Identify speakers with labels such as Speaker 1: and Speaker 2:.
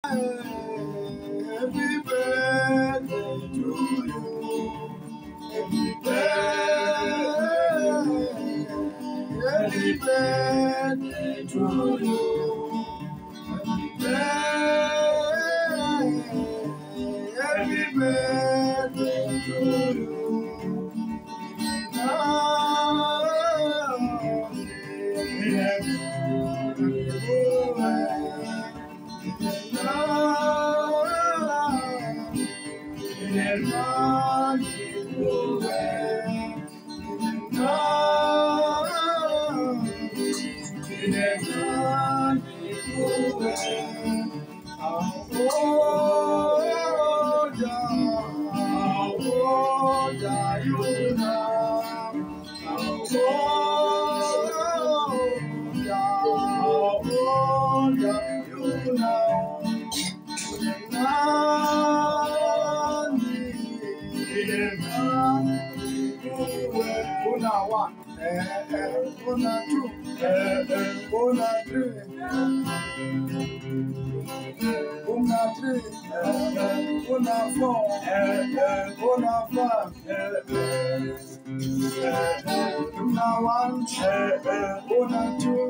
Speaker 1: Happy birthday to you. Happy birthday to you. Happy birthday to you. One, una two, una three, una four, una five, una one, una two.